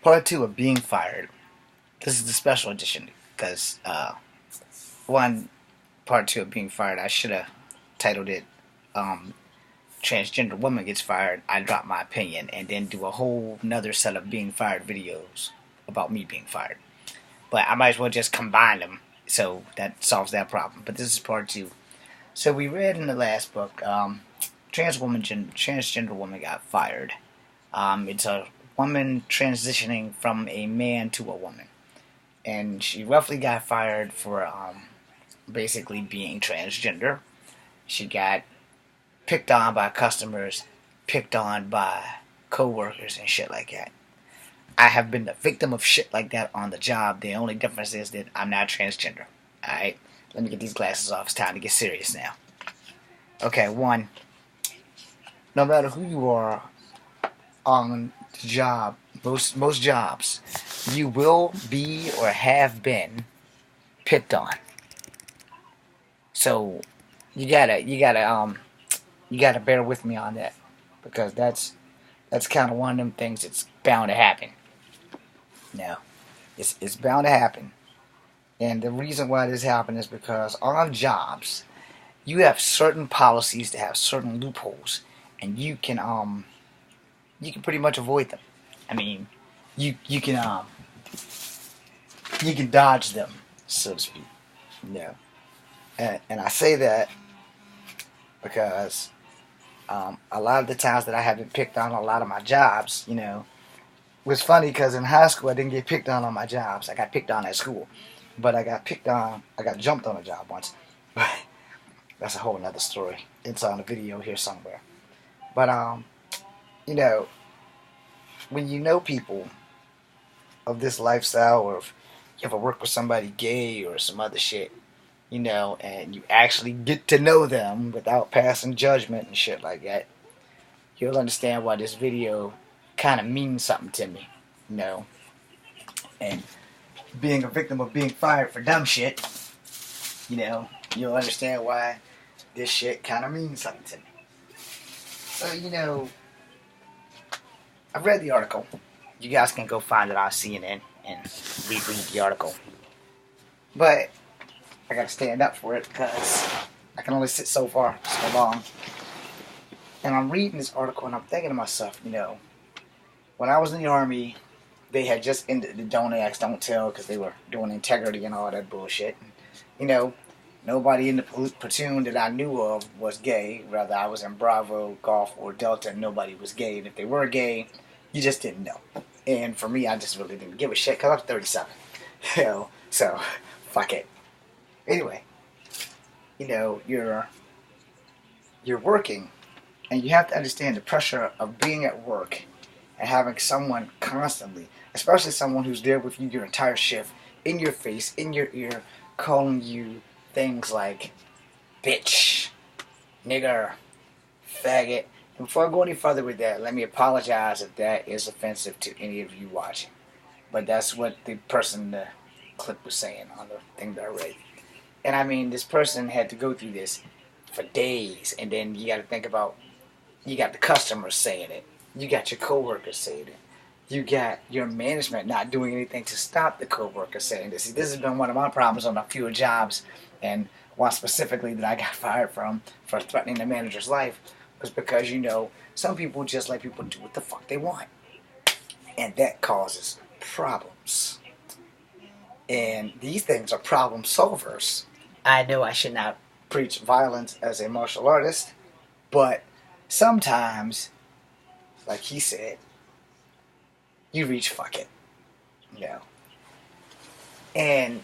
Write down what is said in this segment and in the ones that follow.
part two of being fired. This is the special edition because one part two of being fired. I should have titled it "Transgender Woman Gets Fired." I drop my opinion and then do a whole another set of being fired videos about me being fired. But I might as well just combine them so that solves that problem. But this is part two. So we read in the last book, transgender woman got fired. It's a woman transitioning from a man to a woman, and she roughly got fired for basically being transgender. She got picked on by customers, picked on by co-workers and shit like that. I have been the victim of shit like that on the job. The only difference is that I'm not transgender. Alright? Let me get these glasses off. It's time to get serious now. Okay, one. No matter who you are on the job, most jobs, you will be or have been picked on. So you gotta bear with me on that, because that's kind of one of them things that's bound to happen. No, it's bound to happen, and the reason why this happens is because on jobs, you have certain policies that have certain loopholes, and you can pretty much avoid them. I mean, you can dodge them, so to speak. No, and I say that because a lot of the times that I have been picked on a lot of my jobs, it was funny because in high school I didn't get picked on my jobs. I got picked on at school, but I got jumped on a job once. But that's a whole another story. It's on a video here somewhere. But when you know people of this lifestyle, or if you ever work with somebody gay or some other shit, and you actually get to know them without passing judgment and shit like that, you'll understand why this video kind of means something to me, And being a victim of being fired for dumb shit, you'll understand why this shit kind of means something to me. So, I've read the article. You guys can go find it on CNN and reread the article. But I gotta stand up for it because I can only sit so far, so long. And I'm reading this article and I'm thinking to myself, when I was in the Army, they had just ended the Don't Ask, Don't Tell because they were doing integrity and all that bullshit. And, nobody in the platoon that I knew of was gay. Whether I was in Bravo, Golf, or Delta, nobody was gay. And if they were gay, you just didn't know. And for me, I just really didn't give a shit because I'm 37. So, fuck it. Anyway, you're working, and you have to understand the pressure of being at work and having someone constantly, especially someone who's there with you your entire shift, in your face, in your ear, calling you things like bitch, nigger, faggot. And before I go any further with that, let me apologize if that is offensive to any of you watching. But that's what the person in the clip was saying on the thing that I read. And I mean, this person had to go through this for days, and then you got to think about, you got the customers saying it, you got your coworkers saying it, you got your management not doing anything to stop the coworkers saying this. See, this has been one of my problems on a few jobs, and one specifically that I got fired from for threatening the manager's life was because, some people just let people do what the fuck they want, and that causes problems. And these things are problem solvers. I know I should not preach violence as a martial artist, but sometimes, like he said, you reach fuck it. And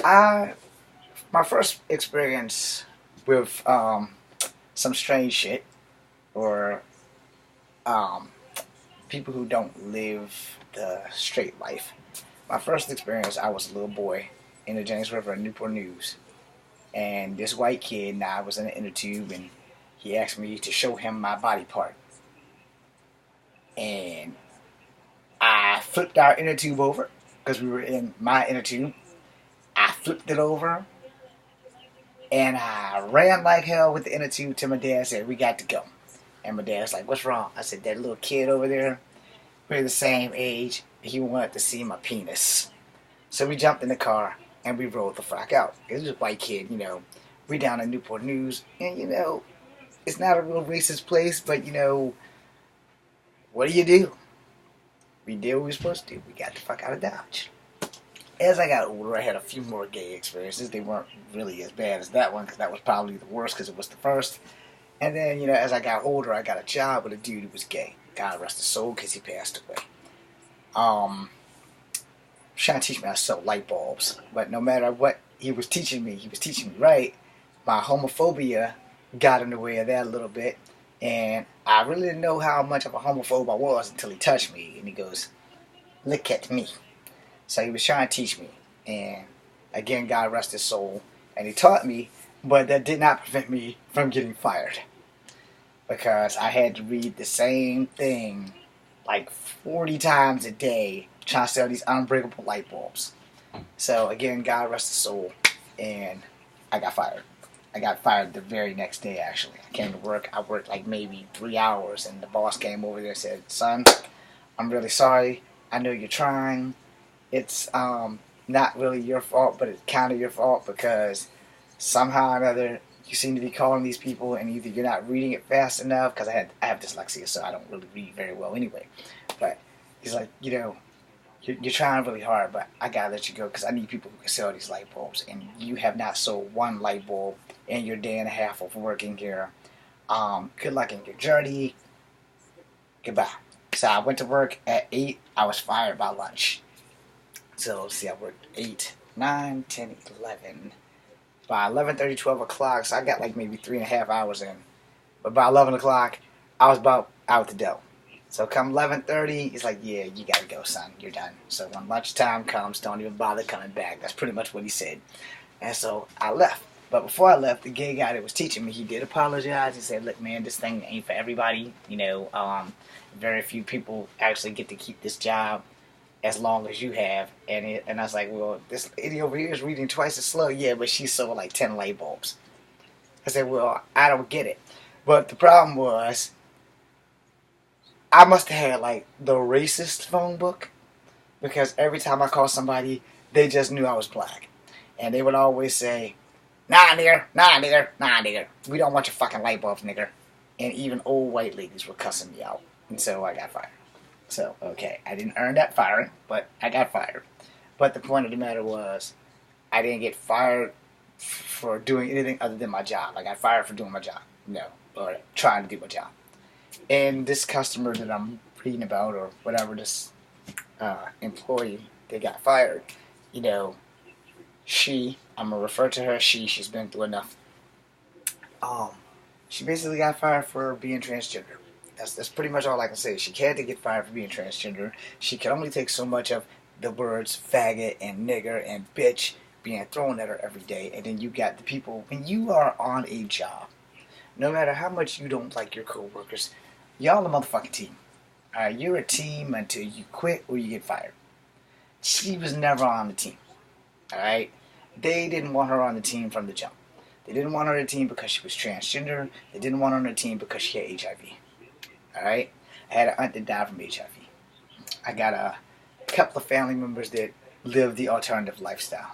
my first experience with some strange shit, or people who don't live the straight life. My first experience, I was a little boy in the James River in Newport News. And this white kid, and I was in an inner tube, and he asked me to show him my body part. And I flipped our inner tube over, because we were in my inner tube. I flipped it over, and I ran like hell with the inner tube till my dad said, "We got to go." And my dad's like, "What's wrong?" I said, "That little kid over there, we're the same age. He wanted to see my penis. So we jumped in the car and we rolled the fuck out. It was a white kid, you know. We down in Newport News, and you know, it's not a real racist place, but you know, what do? We did what we were supposed to do. We got the fuck out of Dodge. As I got older, I had a few more gay experiences. They weren't really as bad as that one, because that was probably the worst, because it was the first. And then, you know, as I got older, I got a job with a dude who was gay. God rest his soul, because he passed away. Trying to teach me how to sew light bulbs. But no matter what he was teaching me right. My homophobia got in the way of that a little bit. And I really didn't know how much of a homophobe I was until he touched me. And he goes, "Look at me." So he was trying to teach me. And again, God rest his soul. And he taught me, but that did not prevent me from getting fired. Because I had to read the same thing like 40 times a day trying to sell these unbreakable light bulbs. So again, God rest his soul. And I got fired. I got fired the very next day, actually. I came to work. I worked like maybe 3 hours, and the boss came over there and said, "Son, I'm really sorry. I know you're trying. It's not really your fault, but it's kind of your fault because somehow or another you seem to be calling these people, and either you're not reading it fast enough," because I have dyslexia, so I don't really read very well anyway. But he's like, you know, you're trying really hard, but I gotta let you go because I need people who can sell these light bulbs, and you have not sold one light bulb in your day and a half of working here. Good luck in your journey. Goodbye. So I went to work at 8. I was fired by lunch. So let's see, I worked 8, 9, 10, 11. By 11:30, 12 o'clock, so I got like maybe 3.5 hours in. But by 11 o'clock, I was about out the door. So come 11:30, he's like, "Yeah, you gotta go, son. You're done. So when lunchtime comes, don't even bother coming back." That's pretty much what he said. And so I left. But before I left, the gay guy that was teaching me, he did apologize. He said, "Look, man, this thing ain't for everybody. You know, very few people actually get to keep this job as long as you have." And I was like, "Well, this lady over here is reading twice as slow." "Yeah, but she sold like 10 light bulbs." I said, "Well, I don't get it." But the problem was, I must have had like the racist phone book, because every time I called somebody, they just knew I was black. And they would always say, "Nah, nigger, nah, nigger, nah, nigger. We don't want your fucking light bulbs, nigger." And even old white ladies were cussing me out. And so I got fired. So, okay, I didn't earn that firing, but I got fired. But the point of the matter was, I didn't get fired for doing anything other than my job. I got fired for doing my job. No, or trying to do my job. And this customer that I'm reading about, or whatever, this employee that got fired, you know, I'm going to refer to her as she's been through enough. She basically got fired for being transgender. That's pretty much all I can say. She had to get fired for being transgender. She could only take so much of the words faggot and nigger and bitch being thrown at her every day. And then you got the people, when you are on a job, no matter how much you don't like your coworkers, y'all a motherfucking team. Alright, you're a team until you quit or you get fired. She was never on the team. Alright? They didn't want her on the team from the jump. They didn't want her on the team because she was transgender. They didn't want her on the team because she had HIV. Alright? I had an aunt that died from HIV. I got a couple of family members that live the alternative lifestyle.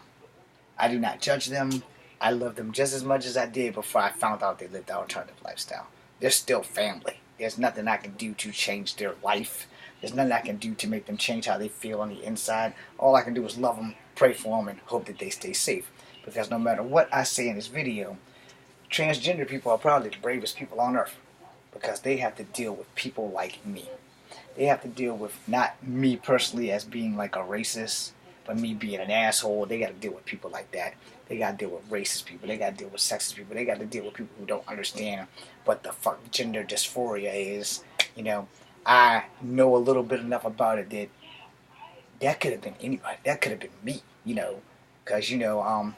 I do not judge them. I love them just as much as I did before I found out they lived the alternative lifestyle. They're still family. There's nothing I can do to change their life. There's nothing I can do to make them change how they feel on the inside. All I can do is love them, pray for them, and hope that they stay safe. Because no matter what I say in this video, transgender people are probably the bravest people on earth. Because they have to deal with people like me. They have to deal with not me personally as being like a racist, but me being an asshole. They got to deal with people like that. They got to deal with racist people. They got to deal with sexist people. They got to deal with people who don't understand what the fuck gender dysphoria is. You know, I know a little bit enough about it that could have been anybody. That could have been me, you know. Because, you know,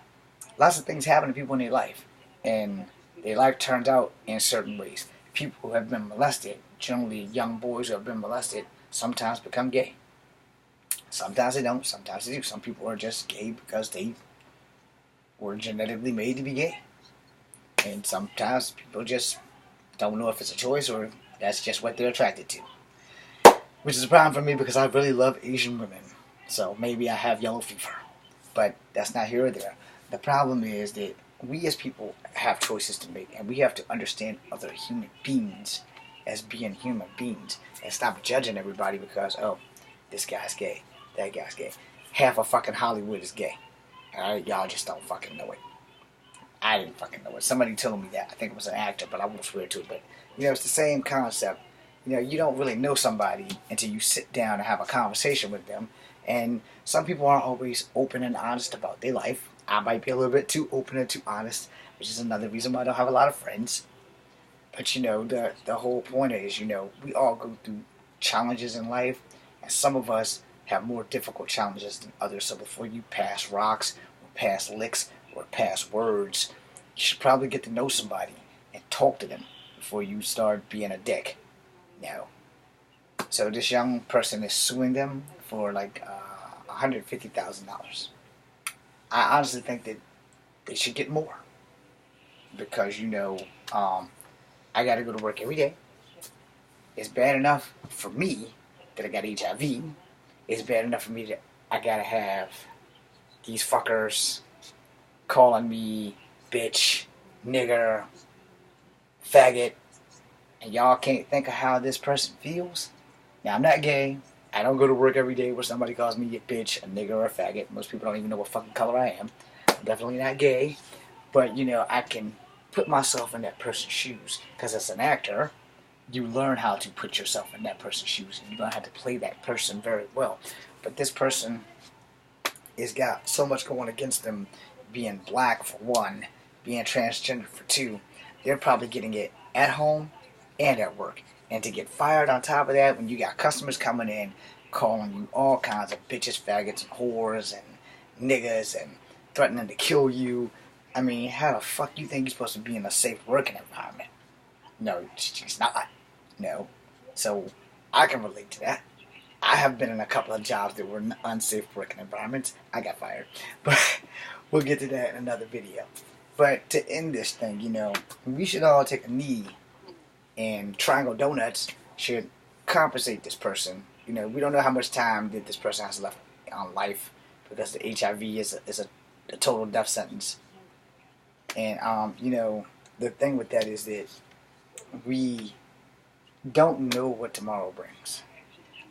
lots of things happen to people in their life. And their life turns out in certain ways. People who have been molested, generally young boys who have been molested, sometimes become gay. Sometimes they don't. Sometimes they do. Some people are just gay because they were genetically made to be gay. And sometimes people just don't know if it's a choice or that's just what they're attracted to. which is a problem for me because I really love Asian women. So maybe I have yellow fever, but that's not here or there. The problem is that we as people have choices to make, and we have to understand other human beings as being human beings and stop judging everybody because, oh, this guy's gay, that guy's gay. Half of fucking Hollywood is gay. Alright, y'all just don't fucking know it. I didn't fucking know it. Somebody told me that. I think it was an actor, but I won't swear to it. But, it's the same concept. You don't really know somebody until you sit down and have a conversation with them. And some people aren't always open and honest about their life. I might be a little bit too open and too honest, which is another reason why I don't have a lot of friends. But, the whole point is, we all go through challenges in life. And some of us have more difficult challenges than others. So before you pass rocks or pass licks or pass words, you should probably get to know somebody and talk to them before you start being a dick. No. So this young person is suing them for like $150,000. I honestly think that they should get more because I got to go to work every day. It's bad enough for me that I got HIV. It's bad enough for me that I gotta have these fuckers calling me bitch, nigger, faggot, and y'all can't think of how this person feels. Now, I'm not gay. I don't go to work every day where somebody calls me a bitch, a nigger, or a faggot. Most people don't even know what fucking color I am. I'm definitely not gay. But, I can put myself in that person's shoes. Because as an actor, you learn how to put yourself in that person's shoes. And you learn how to play that person very well. But this person has got so much going against them, being black for one, being transgender for two. They're probably getting it at home and at work. And to get fired on top of that when you got customers coming in calling you all kinds of bitches, faggots, and whores, and niggas, and threatening to kill you. I mean, how the fuck you think you're supposed to be in a safe working environment? No, she's not. No. So, I can relate to that. I have been in a couple of jobs that were unsafe working environments. I got fired. But we'll get to that in another video. But to end this thing, we should all take a knee, and Triangle Donuts should compensate this person. We don't know how much time that this person has left on life because the HIV is a total death sentence. And, the thing with that is that we don't know what tomorrow brings.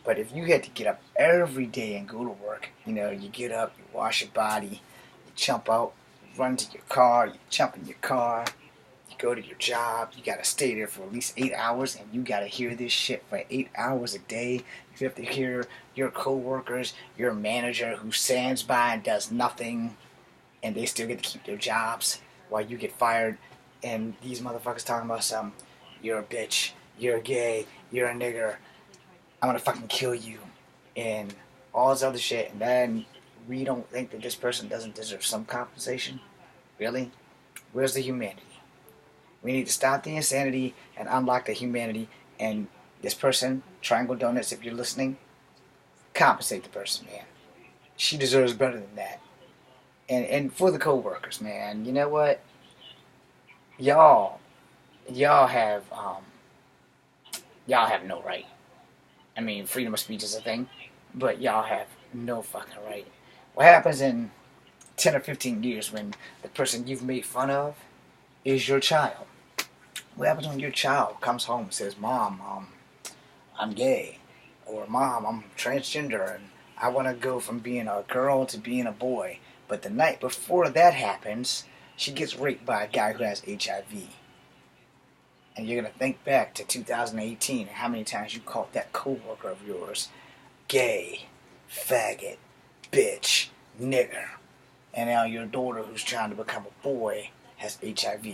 But if you had to get up every day and go to work, you get up, you wash your body, you jump out, you run to your car, you jump in your car, you go to your job, you gotta stay there for at least 8 hours, and you gotta hear this shit for 8 hours a day. You have to hear your co-workers, your manager who stands by and does nothing, and they still get to keep their jobs while you get fired, and these motherfuckers talking about you're a bitch, you're gay, you're a nigger, I'm gonna fucking kill you, and all this other shit, and then we don't think that this person doesn't deserve some compensation? Really? Where's the humanity? We need to stop the insanity and unlock the humanity, and this person, Triangle Donuts, if you're listening, compensate the person, man. She deserves better than that. And for the co-workers, man, you know what? Y'all have no right. I mean, freedom of speech is a thing, but y'all have no fucking right. What happens in 10 or 15 years when the person you've made fun of is your child? What happens when your child comes home and says, Mom, I'm gay, or Mom, I'm transgender, and I want to go from being a girl to being a boy, but the night before that happens, she gets raped by a guy who has HIV. And you're going to think back to 2018 and how many times you called that coworker of yours gay, faggot, bitch, nigger. And now your daughter who's trying to become a boy has HIV.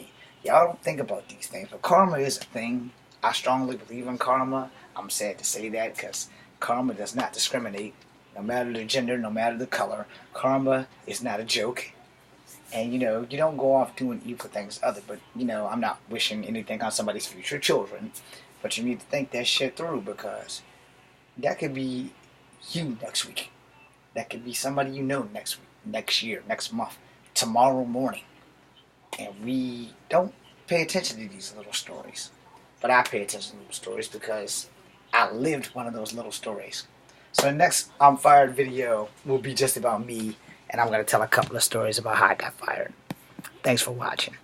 Y'all don't think about these things, but karma is a thing. I strongly believe in karma. I'm sad to say that because karma does not discriminate. No matter the gender, no matter the color, karma is not a joke. And, you don't go off doing evil things but, I'm not wishing anything on somebody's future children. But you need to think that shit through because that could be you next week. That could be somebody you know next week, next year, next month, tomorrow morning. And we don't pay attention to these little stories. But I pay attention to little stories because I lived one of those little stories. So the next I'm Fired video will be just about me, and I'm going to tell a couple of stories about how I got fired. Thanks for watching.